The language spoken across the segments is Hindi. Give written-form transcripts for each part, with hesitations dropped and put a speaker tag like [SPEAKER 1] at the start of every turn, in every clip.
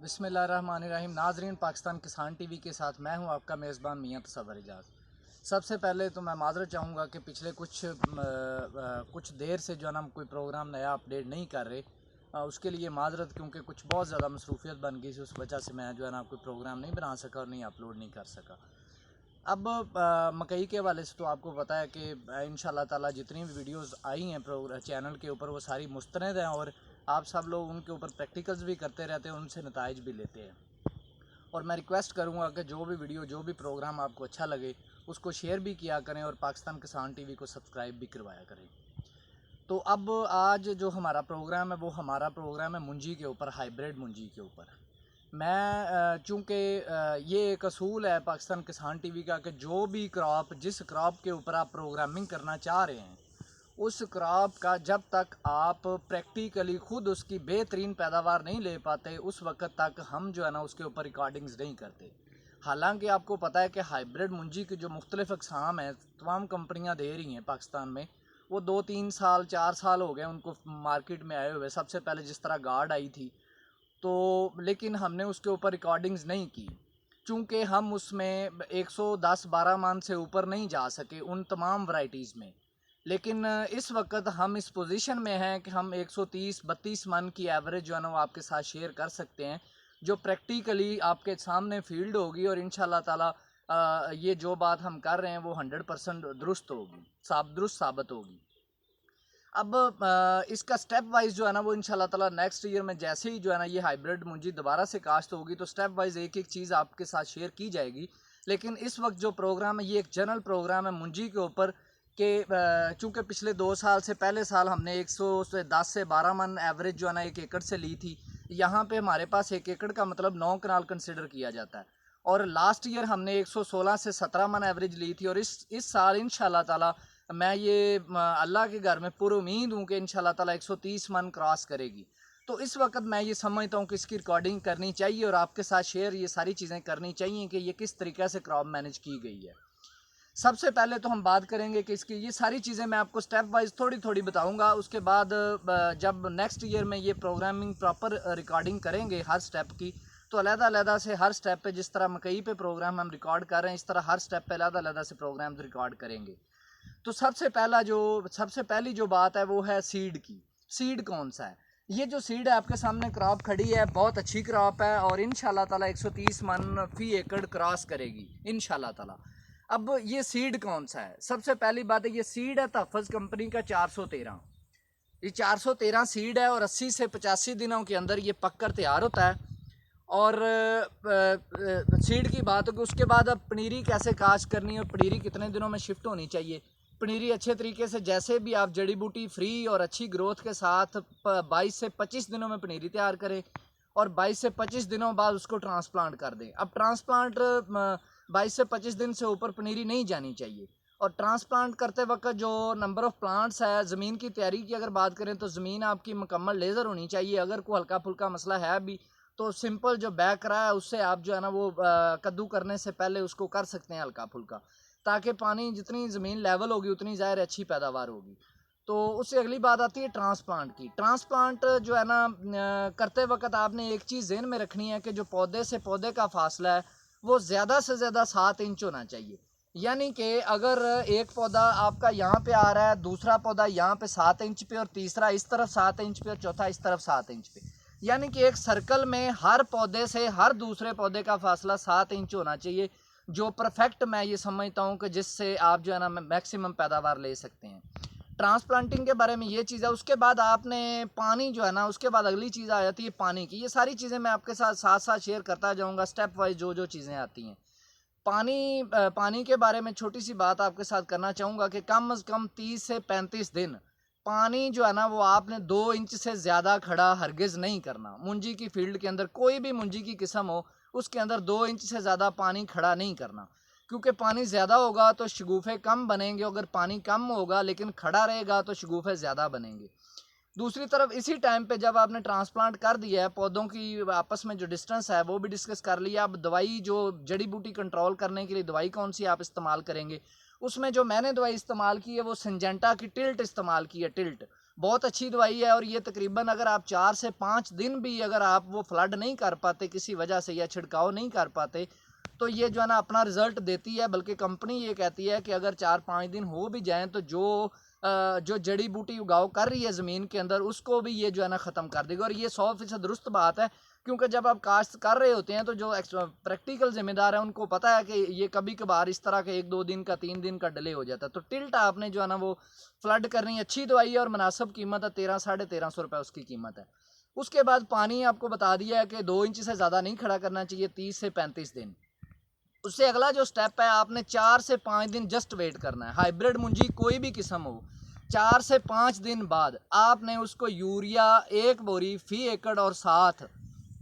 [SPEAKER 1] बिस्मिल्लाहिर्रहमानिर्रहीम। नाजरीन, पाकिस्तान किसान टीवी के साथ मैं हूं आपका मेज़बान मियां तसव्वुर इजाज़। सबसे पहले तो मैं माज़रत चाहूँगा कि पिछले कुछ देर से जो है ना हम कोई प्रोग्राम नया अपडेट नहीं कर रहे। उसके लिए माज़रत, क्योंकि कुछ बहुत ज़्यादा मसरूफियत बन गई थी, उस वजह से मैं जो है ना कोई प्रोग्राम नहीं बना सका और नहीं अपलोड नहीं कर सका। अब मकई के हवाले से तो आपको पता है कि इंशाल्लाह ताला जितनी भी वीडियोस आई हैं चैनल के ऊपर वो सारी मुस्तनद हैं और आप सब लोग उनके ऊपर प्रैक्टिकल्स भी करते रहते हैं, उनसे नताइज भी लेते हैं। और मैं रिक्वेस्ट करूंगा कि जो भी वीडियो, जो भी प्रोग्राम आपको अच्छा लगे उसको शेयर भी किया करें और पाकिस्तान किसान टीवी को सब्सक्राइब भी करवाया करें। तो अब आज जो हमारा प्रोग्राम है वो हमारा प्रोग्राम है मुंजी के ऊपर, हाइब्रिड मुंजी के ऊपर। मैं चूँकि ये एक असूल है पाकिस्तान किसान टीवी का कि जो भी क्रॉप, जिस क्रॉप के ऊपर आप प्रोग्रामिंग करना चाह रहे हैं, उस क्रॉप का जब तक आप प्रैक्टिकली खुद उसकी बेहतरीन पैदावार नहीं ले पाते उस वक्त तक हम जो है ना उसके ऊपर रिकॉर्डिंग्स नहीं करते। हालांकि आपको पता है कि हाइब्रिड मुंजी की जो मुख्तलिफ अक़साम हैं तमाम कंपनियां दे रही हैं पाकिस्तान में, वो 2-3 साल 4 साल हो गए उनको मार्केट में आए हुए। सबसे पहले जिस तरह गार्ड आई थी, तो लेकिन हमने उसके ऊपर रिकॉर्डिंग्स नहीं की, चूँकि हम उसमें 110-12 मन से ऊपर नहीं जा सके उन तमाम वैरायटीज़ में। लेकिन इस वक्त हम इस पोजीशन में हैं कि हम 130-32 मन की एवरेज जो है ना वो आपके साथ शेयर कर सकते हैं, जो प्रैक्टिकली आपके सामने फील्ड होगी और इंशाल्लाह ताला ये जो बात हम कर रहे हैं वो 100% दुरुस्त होगी, दुरुस्त साबित होगी। अब इसका स्टेप वाइज जो है ना वो इंशाल्लाह ताला नेक्स्ट ईयर में जैसे ही जो है ना ये हाइब्रिड मुंजी दोबारा से काश्त होगी तो स्टेप वाइज एक एक चीज़ आपके साथ शेयर की जाएगी। लेकिन इस वक्त जो प्रोग्राम है ये एक जनरल प्रोग्राम है मुंजी के ऊपर कि चूँकि पिछले 2 साल से, पहले साल हमने 110 से 12 मन एवरेज जो है ना 1 एकड़ से ली थी। यहाँ पे हमारे पास 1 एकड़ का मतलब 9 कनाल कंसिडर किया जाता है। और लास्ट ईयर हमने 116 से 17 मन एवरेज ली थी। और इस साल इंशाल्लाह ताला मैं ये अल्लाह के घर में पूरी उम्मीद हूँ कि इंशाल्लाह ताला 130 मन क्रॉस करेगी। तो इस वक्त मैं ये समझता हूँ कि इसकी रिकॉर्डिंग करनी चाहिए और आपके साथ शेयर ये सारी चीज़ें करनी चाहिए कि ये किस तरीके से क्रॉप मैनेज की गई है। सबसे पहले तो हम बात करेंगे कि इसकी ये सारी चीज़ें मैं आपको स्टेप वाइज थोड़ी थोड़ी बताऊंगा। उसके बाद जब नेक्स्ट ईयर में ये प्रोग्रामिंग प्रॉपर रिकॉर्डिंग करेंगे हर स्टेप की, तो अलग-अलग से हर स्टेप पे, जिस तरह मकई पे प्रोग्राम हम रिकॉर्ड कर रहे हैं, इस तरह हर स्टेप पे अलग-अलग से प्रोग्राम रिकॉर्ड करेंगे। तो सबसे पहली जो बात है वो है सीड की। सीड कौन सा है? ये जो सीड है आपके सामने क्रॉप खड़ी है, बहुत अच्छी क्रॉप है और इंशाल्लाह ताला 130 मन फी एकड़ क्रॉस करेगी इंशाल्लाह ताला। अब ये सीड कौन सा है? सबसे पहली बात है, ये सीड है तहफ़्फ़ुज़ कंपनी का 413। ये 413 सीड है और 80 से 85 दिनों के अंदर ये पककर तैयार होता है। और सीड की बात होगी। उसके बाद अब पनीरी कैसे काश्त करनी है और पनीरी कितने दिनों में शिफ्ट होनी चाहिए। पनीरी अच्छे तरीके से, जैसे भी आप जड़ी बूटी फ्री और अच्छी ग्रोथ के साथ 22 से 25 दिनों में पनीरी तैयार करें और 22 से 25 दिनों बाद उसको ट्रांसप्लांट कर दें। अब ट्रांसप्लांट 22 से 25 दिन से ऊपर पनीरी नहीं जानी चाहिए। और ट्रांसप्लांट करते वक्त जो नंबर ऑफ़ प्लांट्स है, ज़मीन की तैयारी की अगर बात करें तो ज़मीन आपकी मुकम्मल लेज़र होनी चाहिए। अगर कोई हल्का फुल्का मसला है भी तो सिंपल जो बैक करा है उससे आप जो है ना वो कद्दू करने से पहले उसको कर सकते हैं हल्का फुल्का, ताकि पानी जितनी ज़मीन लेवल होगी उतनी ज़ाहिर अच्छी पैदावार होगी। तो उससे अगली बात आती है ट्रांसप्लांट की। ट्रांसप्लांट जो है ना करते वक्त आपने एक चीज़ ज़हन में रखनी है कि जो पौधे से पौधे का फासला है वो ज़्यादा से ज़्यादा 7 इंच होना चाहिए। यानी कि अगर एक पौधा आपका यहाँ पे आ रहा है, दूसरा पौधा यहाँ पे 7 इंच पे और तीसरा इस तरफ 7 इंच पे और चौथा इस तरफ 7 इंच पे, यानी कि एक सर्कल में हर पौधे से हर दूसरे पौधे का फासला 7 इंच होना चाहिए, जो परफेक्ट मैं ये समझता हूँ कि जिससे आप जो है ना मैक्सिमम पैदावार ले सकते हैं। ट्रांसप्लांटिंग के बारे में ये चीज़ है। उसके बाद आपने पानी जो है ना, उसके बाद अगली चीज़ आ जाती है पानी की। ये सारी चीज़ें मैं आपके साथ साथ साथ शेयर करता जाऊँगा स्टेप वाइज जो जो चीज़ें आती हैं। पानी के बारे में छोटी सी बात आपके साथ करना चाहूँगा कि कम से कम 30 से 35 दिन पानी जो है ना वो आपने 2 इंच से ज़्यादा खड़ा हरगिज़ नहीं करना। मुंजी की फील्ड के अंदर कोई भी मुंजी की किस्म हो, उसके अंदर 2 इंच से ज़्यादा पानी खड़ा नहीं करना, क्योंकि पानी ज़्यादा होगा तो शगुफ़े कम बनेंगे। अगर पानी कम होगा लेकिन खड़ा रहेगा तो शगुफ़े ज़्यादा बनेंगे। दूसरी तरफ इसी टाइम पे जब आपने ट्रांसप्लांट कर दिया है, पौधों की आपस में जो डिस्टेंस है वो भी डिस्कस कर लिया। अब दवाई, जो जड़ी बूटी कंट्रोल करने के लिए दवाई कौन सी आप इस्तेमाल करेंगे, उसमें जो मैंने दवाई इस्तेमाल की है वो सिंजेंटा की टिल्ट इस्तेमाल की है। टिल्ट बहुत अच्छी दवाई है। और ये तकरीबन अगर आप 4 से 5 दिन भी अगर आप वो फ्लड नहीं कर पाते किसी वजह से या छिड़काव नहीं कर पाते, तो ये जो है ना अपना रिजल्ट देती है। बल्कि कंपनी ये कहती है कि अगर 4-5 दिन हो भी जाएं तो जो जड़ी बूटी उगाव कर रही है ज़मीन के अंदर उसको भी ये जो है ना ख़त्म कर देगा। और ये 100% दुरुस्त बात है, क्योंकि जब आप काश्त कर रहे होते हैं तो जो प्रैक्टिकल जिम्मेदार है उनको पता है कि ये कभी कभार इस तरह के 1-2 दिन का 3 दिन का डिले हो जाता है। तो टिल्ट आपने जो है ना वो फ्लड करनी, अच्छी दवाई है और मुनासिब कीमत है, 1300-1350 रुपये उसकी कीमत है। उसके बाद पानी आपको बता दिया है कि 2 इंच से ज़्यादा नहीं खड़ा करना चाहिए 30 से 35 दिन। उससे अगला जो स्टेप है, आपने 4 से 5 दिन जस्ट वेट करना है। हाइब्रिड मुंजी कोई भी किस्म हो, 4 से 5 दिन बाद आपने उसको यूरिया 1 बोरी फी एकड़ और साथ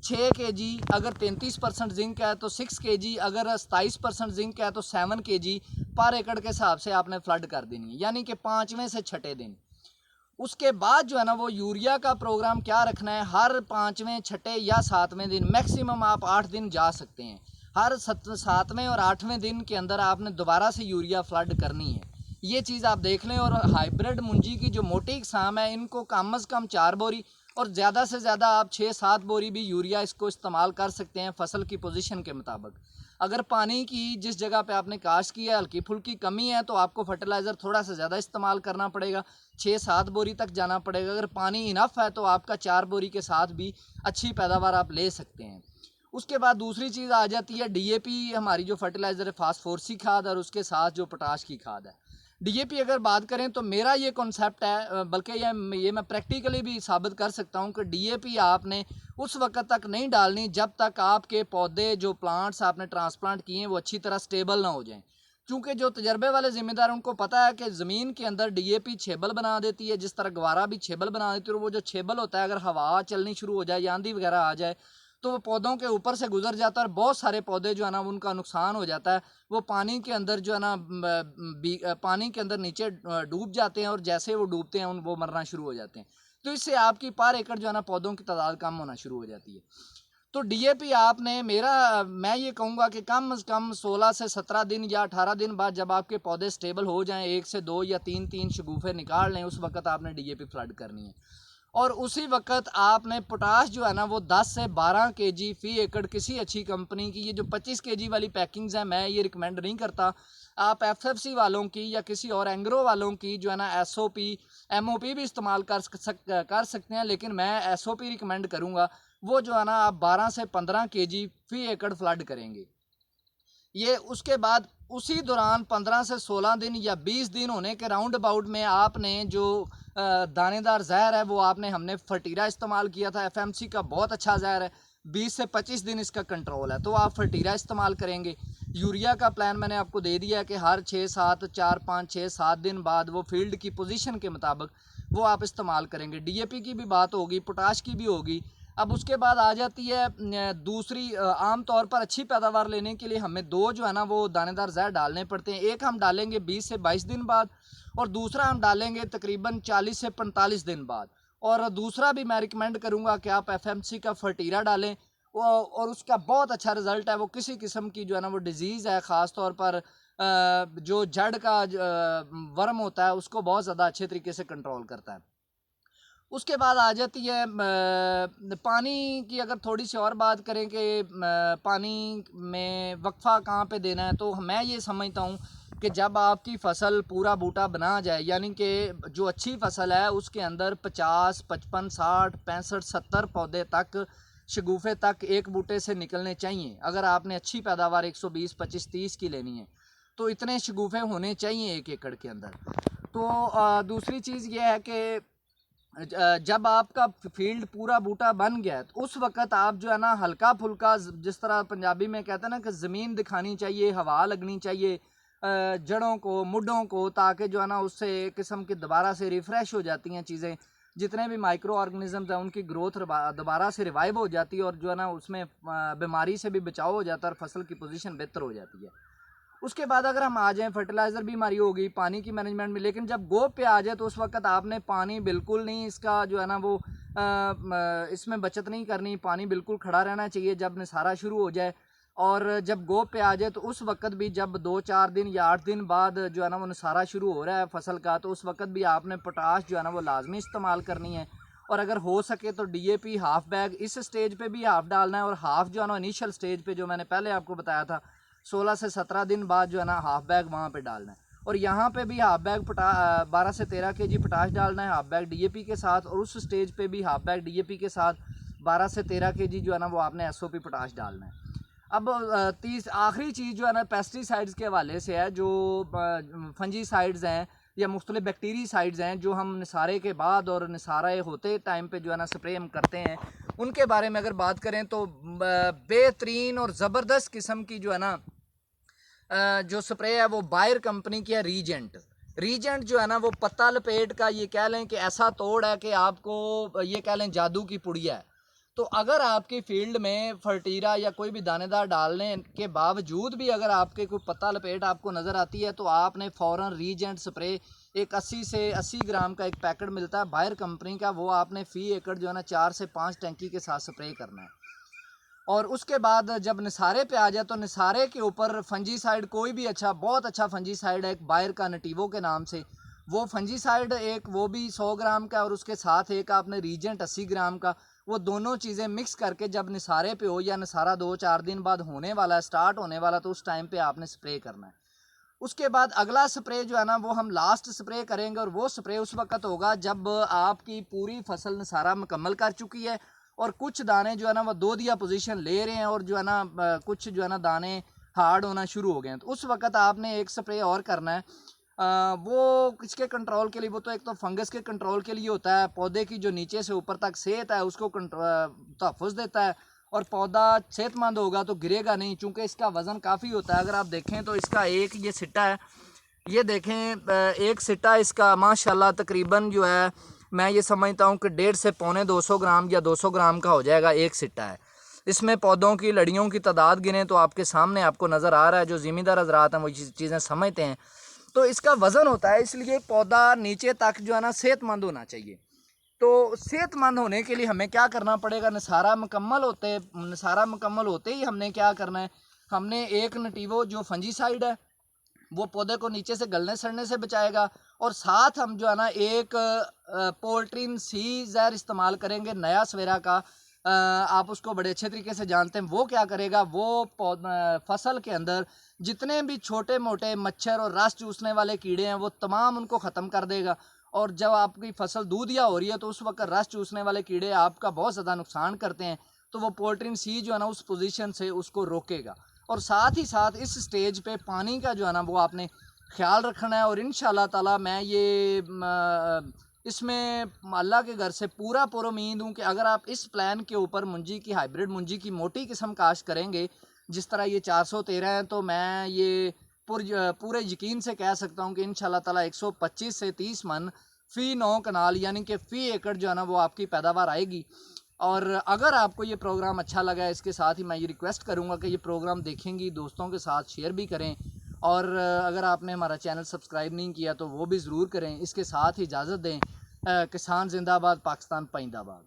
[SPEAKER 1] 6 kg, अगर 33% जिंक है तो 6 kg, अगर 27% जिंक है तो 7 kg पर एकड़ के हिसाब से आपने फ्लड कर देनी है, यानी कि 5वें से 6ठे दिन। उसके बाद जो है ना वो यूरिया का प्रोग्राम क्या रखना है, हर 5वें 6ठे या 7वें दिन, मैक्सिमम आप 8 दिन जा सकते हैं, हर 7वें और 8वें दिन के अंदर आपने दोबारा से यूरिया फ्लड करनी है। ये चीज़ आप देख लें। और हाइब्रिड मुंजी की जो मोटी इकसाम है इनको कम अज़ कम 4 बोरी और ज़्यादा से ज़्यादा आप 6-7 बोरी भी यूरिया इसको इस्तेमाल कर सकते हैं फसल की पोजीशन के मुताबिक। अगर पानी की जिस जगह पे आपने काश्त की है हल्की फुल्की कमी है तो आपको फर्टिलाइज़र थोड़ा सा ज़्यादा इस्तेमाल करना पड़ेगा, 6-7 बोरी तक जाना पड़ेगा। अगर पानी इनफ है तो आपका 4 बोरी के साथ भी अच्छी पैदावार आप ले सकते हैं। उसके बाद दूसरी चीज़ आ जाती है डीएपी, हमारी जो फर्टिलाइज़र है फास्फोरसी खाद, और उसके साथ जो पोटाश की खाद है। डीएपी अगर बात करें तो मेरा ये कॉन्सेप्ट है, बल्कि ये मैं प्रैक्टिकली भी साबित कर सकता हूँ कि डीएपी आपने उस वक्त तक नहीं डालनी जब तक आपके पौधे जो प्लांट्स आपने ट्रांसप्लांट किए हैं वो अच्छी तरह स्टेबल ना हो जाएं। क्योंकि जो तजर्बे वाले ज़िम्मेदार उनको पता है कि ज़मीन के अंदर डीएपी छेबल बना देती है, जिस तरह गवारा भी छेबल बना देती है। और वो जो छेबल होता है अगर हवा चलनी शुरू हो जाए या आंधी वगैरह आ जाए तो वो पौधों के ऊपर से गुजर जाता है और बहुत सारे पौधे जो है ना उनका नुकसान हो जाता है। वो पानी के अंदर जो है ना पानी के अंदर नीचे डूब जाते हैं और जैसे वो डूबते हैं वो मरना शुरू हो जाते हैं। तो इससे आपकी पर एकड़ जो है ना पौधों की तादाद कम होना शुरू हो जाती है। तो डीएपी आपने मैं ये कहूँगा कि कम से कम 16 से 17 दिन या 18 दिन बाद जब आपके पौधे स्टेबल हो जाएं, 1 से 2 या 3 शगुफे निकाल लें, उस वक्त आपने डीएपी फ्लड करनी है। और उसी वक्त आपने पोटाश जो है ना वो 10 से 12 kg फी एकड़ किसी अच्छी कंपनी की, ये जो 25 kg वाली पैकिंग्स है मैं ये रिकमेंड नहीं करता। आप एफएफसी वालों की या किसी और एंग्रो वालों की जो है ना एसओपी एमओपी भी इस्तेमाल कर सकते हैं, लेकिन मैं एसओपी रिकमेंड करूँगा। वो जो है ना आप 12 से 15 kg फी एकड़ फ्लड करेंगे। ये उसके बाद उसी दौरान 15 से 16 दिन या 20 दिन होने के राउंड अबाउट में आपने जो दानेदार जहर है वो हमने फर्टीरा इस्तेमाल किया था, एफएमसी का बहुत अच्छा जहर है, 20 से 25 दिन इसका कंट्रोल है, तो आप फर्टीरा इस्तेमाल करेंगे। यूरिया का प्लान मैंने आपको दे दिया है कि हर 4-5-6-7 दिन बाद वो फील्ड की पोजीशन के मुताबिक वो आप इस्तेमाल करेंगे। डीएपी की भी बात होगी, पोटाश की भी होगी। अब उसके बाद आ जाती है दूसरी, आम तौर पर अच्छी पैदावार लेने के लिए हमें 2 जो है ना वो दानेदार जहर डालने पड़ते हैं। एक हम डालेंगे 20 से 22 दिन बाद और दूसरा हम डालेंगे तकरीबन 40 से 45 दिन बाद। और दूसरा भी मैं रिकमेंड करूँगा कि आप एफएमसी का फर्टीरा डालें और उसका बहुत अच्छा रिजल्ट है। वो किसी किस्म की जो है ना वो डिजीज़ है, ख़ास तौर पर जो जड़ का वर्म होता है उसको बहुत ज़्यादा अच्छे तरीके से कंट्रोल करता है। उसके बाद आ जाती है पानी की। अगर थोड़ी सी और बात करें कि पानी में वक्फा कहाँ पे देना है, तो मैं ये समझता हूँ कि जब आपकी फसल पूरा बूटा बना जाए, यानी कि जो अच्छी फसल है उसके अंदर 50, 55, 60, 65, 70 पौधे तक, शगुफे तक एक बूटे से निकलने चाहिए। अगर आपने अच्छी पैदावार 120, 25, 30 की लेनी है तो इतने शगुफे होने चाहिए 1 एकड़ के अंदर। तो दूसरी चीज़ ये है कि जब आपका फील्ड पूरा बूटा बन गया है तो उस वक्त आप जो है ना हल्का फुल्का, जिस तरह पंजाबी में कहते हैं ना कि ज़मीन दिखानी चाहिए, हवा लगनी चाहिए जड़ों को, मुड्ढों को, ताकि जो है ना उससे एक किस्म की दोबारा से रिफ़्रेश हो जाती हैं चीज़ें। जितने भी माइक्रो ऑर्गेनिज़म्स हैं उनकी ग्रोथ दोबारा से रिवाइव हो जाती है और जो है ना उसमें बीमारी से भी बचाव हो जाता है और फसल की पोजीशन बेहतर हो जाती है। उसके बाद अगर हम आ जाएँ, फर्टिलाइज़र भी हमारी होगी, पानी की मैनेजमेंट में, लेकिन जब गोप पे आ जाए तो उस वक्त आपने पानी बिल्कुल नहीं, इसका जो है ना वो इसमें बचत नहीं करनी, पानी बिल्कुल खड़ा रहना चाहिए। जब निसारा शुरू हो जाए और जब गोब पे आ जाए तो उस वक्त भी जब 2-4 दिन या 8 दिन बाद जो है ना वो नसारा शुरू हो रहा है फसल का, तो उस वक्त भी आपने पोटाश जो है ना वो लाजमी इस्तेमाल करनी है। और अगर हो सके तो डीएपी हाफ बैग इस स्टेज पे भी हाफ डालना है, और हाफ जो है ना इनिशियल स्टेज पे जो मैंने पहले आपको बताया था 16 से 17 दिन बाद जो है ना हाफ बैग वहाँ पे डालना है। और यहाँ पे भी हाफ बैग 12 से 13 केजी पोटाश डालना है हाफ बैग डीएपी के साथ, और उस स्टेज पे भी हाफ बैग डीएपी के साथ 12 से 13 केजी जो है ना वो आपने एसओपी पोटाश डालना है। अब आखिरी चीज़ जो है ना पेस्टिसाइड्स के हवाले से है, जो फंजीसाइड्स हैं या मुख्तलिफ बैक्टीरियासाइड्स हैं जो हम निसारे के बाद और निसारे होते टाइम पे जो है ना स्प्रे हम करते हैं, उनके बारे में अगर बात करें तो बेहतरीन और ज़बरदस्त किस्म की जो है ना जो स्प्रे है वो बायर कंपनी की है रीजेंट जो है ना वो पत्ता लपेट का, ये कह लें कि ऐसा तोड़ है कि आपको ये कह लें जादू की पुड़िया है। तो अगर आपकी फील्ड में फर्टीरा या कोई भी दानेदार डालने के बावजूद भी अगर आपके कोई पत्ता लपेट आपको नज़र आती है तो आपने फ़ौरन रीजेंट स्प्रे एक 80 से 80 ग्राम का एक पैकेट मिलता है बायर कंपनी का, वो आपने फ़ी एकड़ जो है ना 4 से 5 टंकी के साथ स्प्रे करना है। और उसके बाद जब निसारे पे आ जाए तो निसारे के ऊपर फंजीसाइड कोई भी अच्छा बहुत अच्छा फंजीसाइड है एक बायर का नटीवो के नाम से, वो फंजीसाइड एक वो भी 100 ग्राम का, और उसके साथ एक आपने रीजेंट 80 ग्राम का, वो दोनों चीज़ें मिक्स करके जब निसारे पे हो या निसारा 2-4 दिन बाद होने वाला है स्टार्ट होने वाला, तो उस टाइम पे आपने स्प्रे करना है। उसके बाद अगला स्प्रे जो है ना वो हम लास्ट स्प्रे करेंगे, और वो स्प्रे उस वक्त होगा जब आपकी पूरी फसल निसारा मुकम्मल कर चुकी है और कुछ दाने जो है ना वो दो दिया पोजीशन ले रहे हैं, और जो है ना कुछ जो है ना दाने हार्ड होना शुरू हो गए हैं, तो उस वक्त आपने एक स्प्रे और करना है। वो किसके कंट्रोल के लिए, वो तो एक तो फंगस के कंट्रोल के लिए होता है, पौधे की जो नीचे से ऊपर तक सेहत है उसको तहफ़्फ़ुज़ देता है, और पौधा सेहतमंद होगा तो गिरेगा नहीं, चूँकि इसका वज़न काफ़ी होता है। अगर आप देखें तो इसका एक ये सिट्टा है, ये देखें एक सिट्टा इसका माशाल्लाह तकरीबन जो है मैं ये समझता हूँ कि 1.5 से पौने 200 ग्राम या 200 ग्राम का हो जाएगा एक सिट्टा है। इसमें पौधों की लड़ियों की तादाद गिने तो आपके सामने आपको नज़र आ रहा है, जो ज़िम्मेदार हज़रात हैं वो चीज़ें समझते हैं। तो इसका वज़न होता है, इसलिए पौधा नीचे तक जो है ना सेहतमंद होना चाहिए। तो सेहतमंद होने के लिए हमें क्या करना पड़ेगा, निसारा मुकम्मल होते ही हमने क्या करना है, हमने एक नटीवो जो फंजीसाइड है वो पौधे को नीचे से गलने सड़ने से बचाएगा, और साथ हम जो है ना एक पोल्ट्रीन सी जहर इस्तेमाल करेंगे नया सवेरा का। आप उसको बड़े अच्छे तरीके से जानते हैं। वो क्या करेगा, वो फसल के अंदर जितने भी छोटे मोटे मच्छर और रस चूसने वाले कीड़े हैं वो तमाम उनको ख़त्म कर देगा। और जब आपकी फसल दूधिया हो रही है तो उस वक्त रस चूसने वाले कीड़े आपका बहुत ज़्यादा नुकसान करते हैं, तो वो पोल्ट्रीन सी जो है ना उस पोजीशन से उसको रोकेगा। और साथ ही साथ इस स्टेज पे पानी का जो है ना वो आपने ख्याल रखना है। और इंशाल्लाह ताला मैं ये इसमें अल्लाह के घर से पूरा उम्मीद हूँ कि अगर आप इस प्लान के ऊपर मुंजी की हाइब्रिड मुंजी की मोटी किस्म काश्त करेंगे, जिस तरह ये 413 है, तो मैं ये पूरे यकीन से कह सकता हूँ कि इंशाल्लाह ताला 125 से 30 मन फ़ी 9 कनाल यानी कि फ़ी एकड़ जो है ना वो आपकी पैदावार आएगी। और अगर आपको ये प्रोग्राम अच्छा लगा है, इसके साथ ही मैं ये रिक्वेस्ट करूँगा कि ये प्रोग्राम देखेंगी दोस्तों के साथ शेयर भी करें, और अगर आपने हमारा चैनल सब्सक्राइब नहीं किया तो वो भी ज़रूर करें। इसके साथ ही इजाज़त दें। किसान जिंदाबाद, पाकिस्तान पाइंदाबाद।